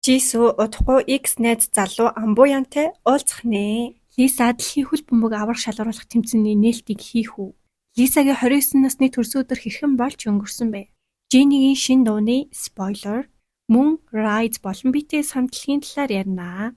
Жисүү удахгүй X найз залуу Амбуянтай уулзах нэ. Лиса дэлхийн хөл бөмбөг аврах шалгаруулах тэмцээний нээлтийг хийх үү? Лисагийн 29 насны төрсөн өдөр хэрхэн болж өнгөрсөн бэ? Jenny-гийн шинэ дууны спойлер, мөн Rise болон BTS хамтлагийн талаар ярина.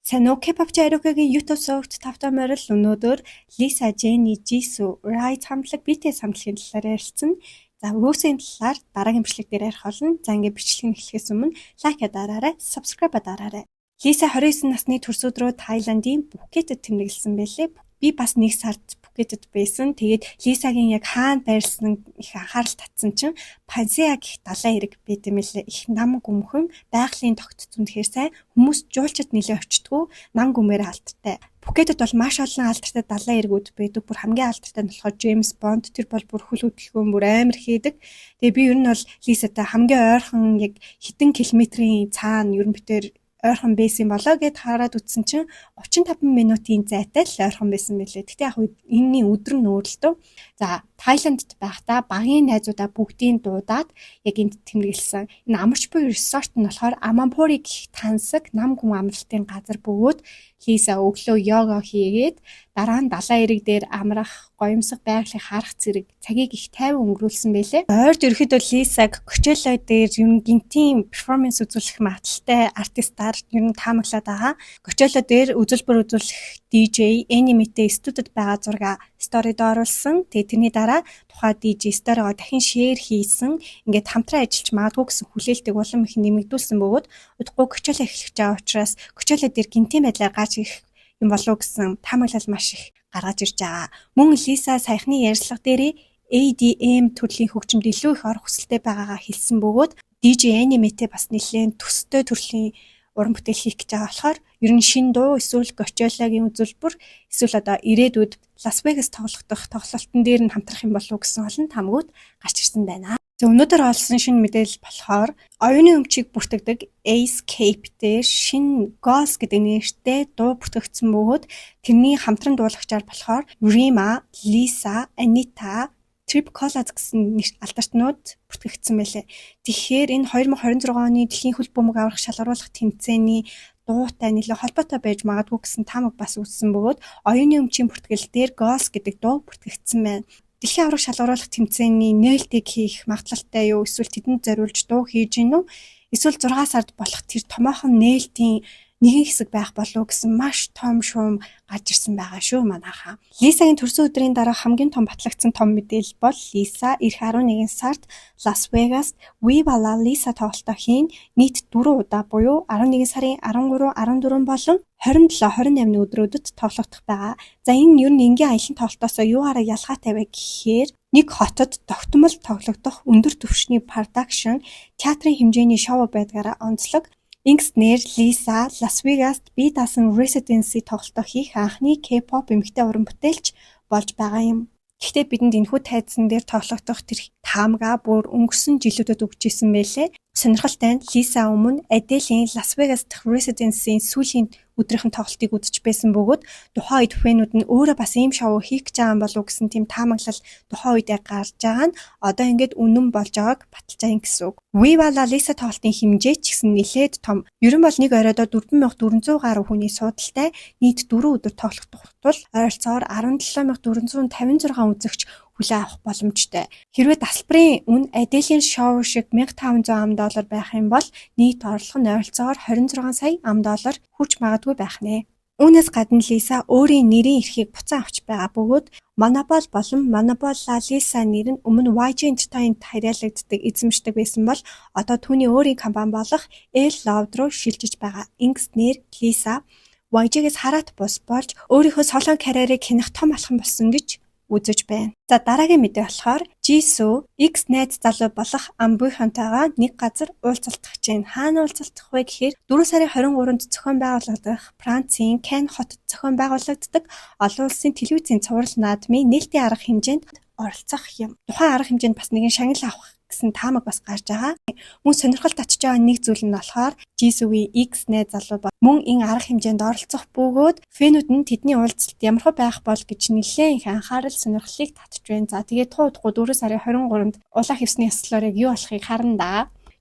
Сайн уу, K-pop Jairoke-гийн YouTube сувагт тавтай морил өнөөдөр Lisa, Jenny, Jisoo, Rise хамтлаг BTS хамтлагийн талаар ярилцсан. За өрөөсийн талаар дараагийн бичлэг дээр ярих болно. За ингээд бичлэг эхлэхээс өмнө лайк дараарай, subscribe дараарай. Lisa 29 насны төрс өдрөө Тайландын Пхукетэд тэмдэглэсэн байлээ. Би бас нэг сард Пхукетэд байсан. Тэгээд Лисагийн яг хаана байрсан их анхаарал татсан чинь Пансиа гэх далайн эрэг байт юм лээ. Их нам гүмхэн, байгалийн тогтцсон тэгэхээр сайн хүмүүс жуулчид нэлээ очтгоо нам гүмээр алдтай. Пхукетэд бол маш олон алдартай далайн эргүүд байдаг. Бүр хамгийн алдартай нь болохоор Джеймс Бонд. Тэр бол бүр хөл хөдөлгөөн бүр амар хийдэг. Тэгээ би ер нь бол Лисатай хамгийн ойрхон яг хэдэн километрийн цаана ер нь битээр ойрхон байсан болоо гэд хараад үзсэн чинь 35 минутын зайтай л ойрхон байсан мэлээ. Гэтэ яг энэний өдөр нь өөр л дөө. За Тайландд байхдаа багийн найзуудаа бүгдийг дуудаад яг энд тэмдэглэсэн. Энэ амарч буй resort нь болохоор Аманпури гэх тансаг нам гүн амралтын газар бөгөөд Лиса өглөө йога хийгээд дараа нь далайн эрэг дээр амрах, гоёмсох байгалыг харах зэрэг цагийг их тайван өнгөрүүлсэн байлээ. Ойрд ерөөхдөө Лисаг Coachella дээр юм гинтийн перформанс үзүүлэх магадлалтай артистаар ер нь таамаглаад байгаа. Coachella дээр үзүүлбэр үзүүлэх DJ Animate студид байгаа зураг сторид оруулсан. Тэгээ тэрний дараа тухай DJ сторигоо дахин шеэр хийсэн. Ингээд хамтран ажиллаж магадгүй гэсэн хүлээлтийг улам их нэмэгдүүлсэн бөгөөд удахгүй Coachella эхлэх гэж байгаа учраас Coachella дээр гинтийн байдлаар гарч ирэх юм болов гэсэн таамаглал маш их гаргаж ирж байгаа. Мөн Лиса саяхны ярилцлага дээр ADM төрлийн хөгжимд илүү их орох хүсэлтэй байгаагаа хэлсэн бөгөөд DJ Animate бас нэлээд төстэй төрлийн уран бүтээл хийх гэж байгаа болохоор ер нь шин дуу эсвэл Coachella-гийн үзүүлбэр эсвэл одоо ирээдүйд Лас Вегас тоглох тоглолтын дээр нь хамтрах юм болов уу гэсэн олон тамгууд гарч ирсэн байна. За өнөөдөр олсон шинэ мэдээлэл болохоор оюуны өмчийг бүртгэдэг Escape дээр шинэ Ghost гэдэг нэртэй дуу бүртгэгдсэн бөгөөд тэрний хамтран дуулагчаар болохоор Rima, Lisa, Anita, Trip Collaz гэсэн алдарчнууд бүртгэгдсэн байлээ. Тэгэхээр энэ 2026 оны дэлхийн хөл бөмбөг аврах шалгаруулах тэмцээний дуутай нэлээд холбоотой байж магадгүй гэсэн таамаг бас үүссэн бөгөөд оюуны өмчийн бүртгэл дээр Ghost гэдэг дуу бүртгэгдсэн байна. Дэлхийн аврах шалгаруулах тэмцээний нээлтийг хийх магадлалтай юу? Эсвэл тэдэнд зориулж дуу хийж гинүү? Эсвэл 6 сард болох тэр томоохон нээлтийн нэгэн хэсэг байх болов гэсэн маш том шуум гарч ирсэн байгаа шүү манайхаа. Лисагийн төрсөн өдрийн дараа хамгийн том батлагдсан том мэдээлэл бол Лиса эх 11 сард Лас Вегаст Viva La Lisa тоглолтоо хийн нийт 4 удаа буюу 11 сарын 13, 14 болон 27, 28-ны өдрүүдэд тоглогдох байгаа. За энэ ер нь энгийн аялын тоглолтоос юугаараа ялгаатай вэ гэхээр нэг хотод тогтмол тоглогдох өндөр түвшний продакшн театрын хэмжээний шоу байдгаараа онцлог. Инкснэр Лиса Лас Вегаст бие даасан residency тоглолтоо хийх анхны K-pop эмэгтэй уран бүтээлч болж байгаа юм. Гэхдээ бидэнд энэхүү тайзан дээр тоглогдох тэр таамгаа бүр өнгөрсөн жилүүдэд өгч исэн байлээ. Сонирхолтой нь Лиса өмнө Adele-ийн Лас Вегаст дахь residency-ийн сүүлийн өдрийнхэн тоглолтыг үзэж байсан бөгөөд тухайн үед фэнүүд нь өөрөө бас ийм шоу хийх гэж байгаа юм болов уу гэсэн тийм таамаглал тухайн үед гарч байгаа нь одоо ингээд үнэн болж байгааг баталж байгаа юм гэсэн үг. Viva La Lisa тоглолтын хэмжээ ч гэсэн нэлээд том. Ер нь бол нэг оройдоо 4400 гаруй хүний суудалтай нийт 4 өдөр тоглох тул ойролцоогоор 17456 үзэгч хүлээн авах боломжтой. Хэрвээ тасалбарын үн Adele-ийн шоу шиг $1500 байх юм бол нийт орлого нь ойролцоогоор 26 сая $. Хүрч магадгүй байх нэ. Үүнээс гадна Лиса өөрийн нэрийн эрхийг буцаан авч байгаа бөгөөд Monopoly болон Monopoly La Lisa нэр нь өмнө YG Entertainment хариалагддаг эзэмшдэг байсан бол одоо түүний өөрийн компани болох Elle Love руу шилжиж байгаа. Инкснэр Лиса YG-гээс хараат бус болж өөрийнхөө солон карьерийг хянах том алхам болсон гэж үзэж байна. За дараагийн мэдээ болохоор Jisoo X найз залуу болох Амбуйхантайгаа нэг газар уулзалтах чинь. Хаана уулзалтах вэ гэхээр 4 сарын 23-нд зохион байгуулагдах Францын Cannes хотод зохион байгуулагддаг олон улсын телевизийн цуврал наадмын нээлтийн арга хэмжээнд оролцох юм. Тухайн арга хэмжээнд бас нэгэн шагнал авах гэсэн таамаг бас гарч байгаа. Мөн сонирхол татж байгаа нэг зүйл нь болохоор Jisoo-гийн X найз залуу мөн энэ арга хэмжээнд оролцох бөгөөд фэнүүд нь тэдний уулзалт ямархуу байх бол гэж нэлээд их анхаарал сонирхлыг татж байна. За тэгээд туу удахгүй 4 сарын 23-нд улаан хэвсний ёслолоор юу болохыг харна да.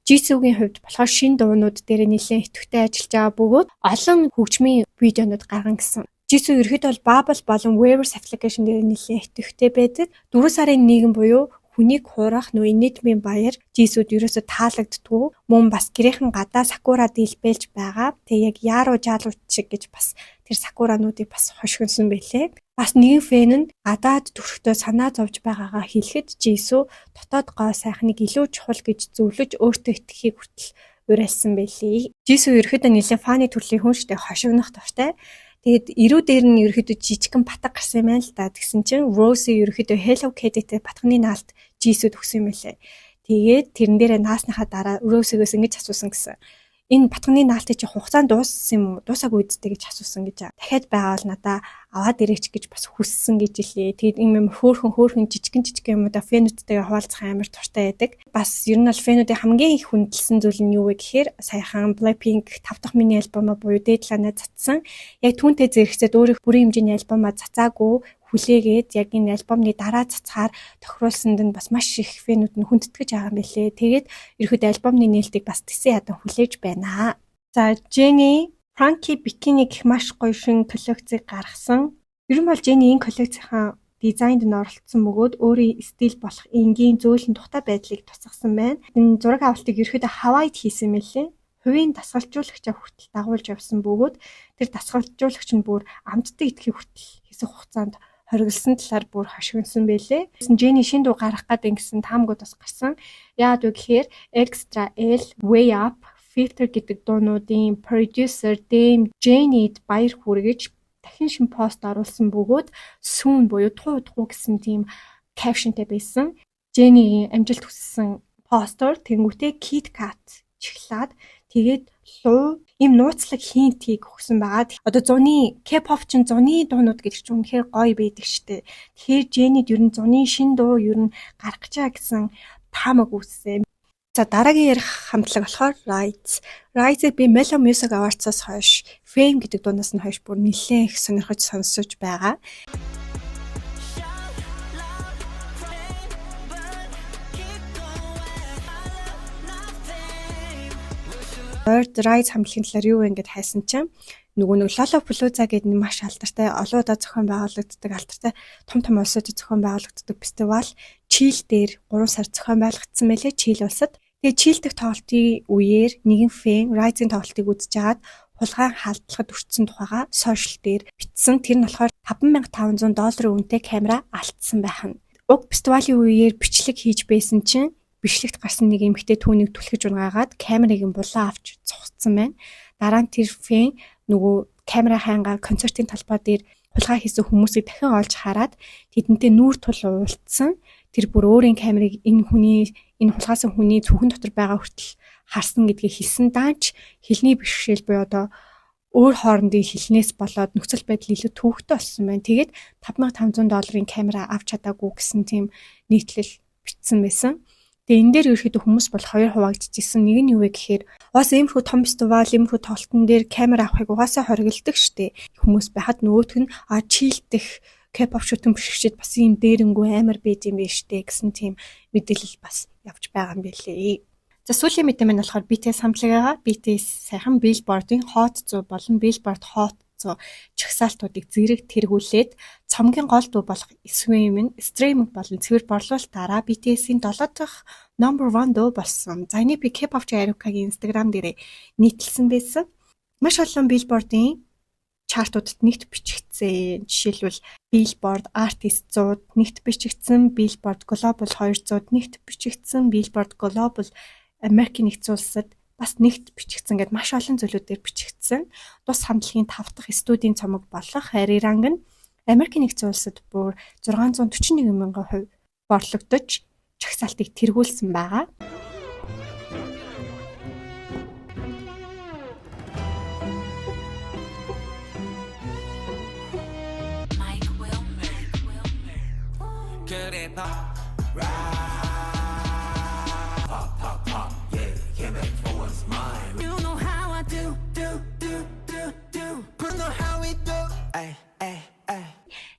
Jisoo-гийн хувьд болохоор шинэ дуунууд дээр нэлээд идэвхтэй ажиллаж байгаа бөгөөд олон хөгжмийн видеонууд гаргана гэсэн. Jisoo ерөөхдөө бол Bubble болон Weverse application дээр нэлээд идэвхтэй байдаг. 4 сарын 1 буюу хүнийг хуурах нөө нийтмийн баяр Jisoo-д ерөөсө таалагддгүй. Мөн бас гэрийнхэн гадаа сакура дийлбэлж байгаа. Тэгээ яг Яруу Жалуу шиг гэж бас тэр сакурануудыг бас хошигнсон байлээ. Бас нэгэн фэн нь гадаад төрхтөө санаа зовж байгаагаа хэлэхэд Jisoo дотоод гоо сайхныг илүү чухал гэж зөвлөж өөртөө итгэхийг хүртэл уриалсан байлээ. Jisoo ерөөхдөө нэлээд фаны төрлийн хүн шигтэй хошигнох дуртай. Тэгээд ирүү дээр нь ерөөхдөө жижигхэн батг гарсан юм байна л да. Тэгсэн чинь Rose ерөөхдөө Hello Kitty-тэй батганы наалт Jisoo төгсөн юм байлээ. Тэгээд тэрэн дээрээ наасныхаа дараа Rose-гоос ингэж асуусан гэсэн. Энэ батганы наалтыг чи хугацаанд дууссан юм уу? Дуусаагүй үсттэй гэж асуусан гэж. Дахиад байгаал надаа аваад ирээч гэж бас хүссэн гэж илээ. Тэгээд ийм хөөхөн жижигэн юмудаа фэнүүдтэйгээ хуваалцах амар туртай байдаг. Бас ер нь бол фэнүүдийн хамгийн их хүндэлсэн зүйл нь юу вэ гэхээр саяхан Blackpink 5 дахь мини альбомоо буюу Deadline-аа цацсан. Яг түүнтэй зэрэгцээд өөрийнх бүрийн хэмжээний альбомоо цацаагүй хүлээгээд яг энэ альбомны дараа цацахаар тохируулсанд нь бас маш их фэнүүд нь хүндэтгэж байгаа юм билээ. Тэгээд ерөөдөө альбомны нээлтийг бас тэсэн ядан хүлээж байна. За Jennie Frankie Bikini гэх маш гоё шин коллекцийг гаргасан. Ер нь бол Jennie энэ коллекцийн дизайнд нь оролцсон бөгөөд өөрийн стил болох энгийн зөөлөн тухтай байдлыг тусгасан байна. Энэ зураг авалтыг ерөөдөө Хавайд хийсэн мэлээ. Хувийн дасгалжуулагчаа хүртэл дагуулж явсан бөгөөд тэр дасгалжуулагч нь бүр амттай идэхийг хүртэл хэсэг хугацаанд хоригдсан талаар бүр хошигнсон байлээ. Jennie шинэ дуу гаргах гэдэг ингэсэн таамгууд бас гарсан. Яагаад вэ гэхээр Extra L, Way Up, Filter гэдэг дуунуудын producer Dame Jennie-д баяр хүргэж дахин шинэ пост оруулсан бөгөөд soon буюу тухай гэсэн тийм captionтэй байсан. Jennie-ийн амжилт хүссэн постор тэнгуүтэй Kit Kat чихлаад тэгээд луу им нууцлаг хинтийг өгсөн байгаа. Одоо зуны K-pop чин зуны дуунууд гэдэг чинь үнэхээр гоё байдаг штэ. Тэгэхээр Jennie-д ер нь зуны шин дуу ер нь гарах гэж байгаа гэсэн таамаг үүссэн. За дараагийн ярих хамтлаг болохоор Rise. Rise-ыг би Mellow Music Awards-аас хойш Fame гэдэг дуунаас нь хойш бүр нэлээд их сонирхож сонсож байгаа. Rise хамтлагийн талаар юу вэ гэд хайсан чинь нөгөө Lollapalooza гэдэг нэг маш алдартай олон удаа зохион байгуулагддаг алдартай том улсуудад зохион байгуулагддаг фестивал Чил дээр 3 сар зохион байгуулагдсан байлээ Чил улсад. Тэгээ Чил дэх тоглолтын үеэр нэгэн фэн Rise-ийн тоглолтыг үзэж хагаад хулгайн халдлахад өртсөн тухайга сошиал дээр бичсэн. Тэр нь болохоор $5,500 үнэтэй камера алдсан байх нь. Уг фестивалийн үеэр бичлэг хийж байсан чинь бичлэгт гарсан нэг эмэгтэй түүнийг түлхэж унгаагаад камерыг нь булаа авч цугцсан байна. Дараа нь тэр фэн нөгөө камера хангаар концертын талбай дээр хулгай хийсэн хүмүүсийг дахин олж хараад тэдэнтэй нүүр тул уулцсан. Тэр бүр өөрийн камерыг энэ хулгайсан хүний цүхэн дотор байгаа хүртэл харсан гэдгийг хэлсэн. Даанч хэлний бэрхшээл буюу одоо өөр хоорондын хэлнээс болоод нөхцөл байдал илүү төвөгтэй болсон байна. Тэгээд $5,500 камера авч чадаагүй гэсэн тийм нийтлэл бичсэн байсан. Тэгээ энэ дээр ерөөхдөө хүмүүс бол хоёр хуваагдчихсан. Нэг нь юу вэ гэхээр угаасаа иймэрхүү том фестивал, иймэрхүү тоглолтын дээр камера авахыг угаасаа хоригддаг штеп. Хүмүүс байхад нөгөөх нь чилдэх K-pop шүтэн бишгчэд бас ийм дээрэнгүй амар байд юм биш штеп гэсэн тийм мэдээлэл бас явж байгаа юм билээ. За сүүлийн мэдээ маань болохоор BTS хамтлагаа BTS сайхан Billboard-ын Hot 100 болон Billboard Hot 100 чагсаалтуудыг зэрэг тэргүүлээд цомгийн гол дуу болох Streaming болон цэвэр борлуулалтаараа BTS-ийн 7 дахь number 1 дуу болсон. За энийг би K-pop Aruka-гийн Instagram дээр нийтэлсэн байсан. Маш олон Billboard-ийн чартуудад нэгт бичигдсэн. Жишээлбэл Billboard Artist 100-д нэгт бичигдсэн, Billboard Global 200-д нэгт бичигдсэн, Billboard Global Америкийн нэгдсэн улсад бас нэгт бичигдсэн гэдээ маш олон зүйлүүдээр бичигдсэн. Тус хамтлагийн 5 дахь студийн цомог болох Arirang нь Америкийн нэгдсэн улсад бүр 641,000% борлогдож чагсаалтыг тэргүүлсэн байгаа.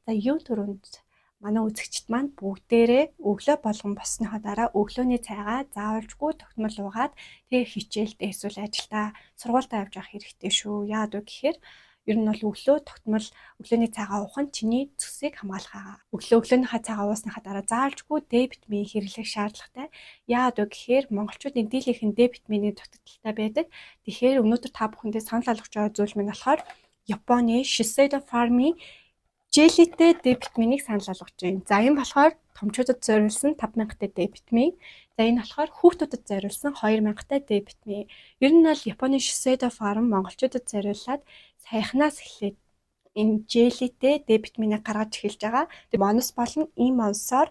За юу түрүүнд манай үзэгчд маань бүгдээрээ өглөө болгон босныхоо дараа өглөөний цайгаа заавалжгүй тогтмол уугаад тэгээ хичээлдээ эсвэл ажилдаа сургуультаа явж явах хэрэгтэй шүү. Яагаад вэ гэхээр ер нь бол өглөөний цайгаа уух нь чиний цөсийг хамгаалах аа. Өглөөнийхөө цайгаа уусныхаа дараа заавалжгүй Д витамин хэрэглэх шаардлагатай. Яагаад вэ гэхээр монголчуудын дийлийнх нь Д витамины дутагдaltaй байдаг. Тэгэхээр өнөөдөр та бүхэндээ санал болгож байгаа зүйл минь болохоор Японы Shiseido Farm-ийн Желитэй Д витаминыг санал болгож байна. За энэ болохоор томчуудад зориулсан 5000-тай Д витамин. За энэ болохоор хүүхдүүдэд зориулсан 2000-тай Д витамин. Ер нь бол Японы Shiseido Farm монголчуудад зориулаад саяхнаас эхлээд энэ желитэй Д витаминыг гаргаж эхэлж байгаа. Тэгээ монос болон ийм монсоор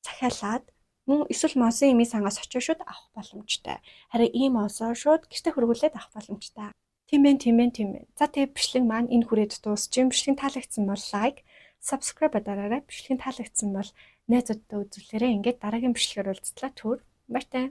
захиалаад мөн эсвэл монсын эмийн сангаас очиж шууд авах боломжтой. Харин ийм монсоор шууд гэртээ хөргүүлээд авах боломжтой. Тийм байна. За тэгээ бичлэг маань энэ хүрээд дуусчихын. Бичлэг таалагдсан бол лайк, subscribe дараарай. Бичлэг таалагдсан бол найзуудтай үзүүлээрэй. Ингээд дараагийн бичлэгээр уулзлаа. Баяртай.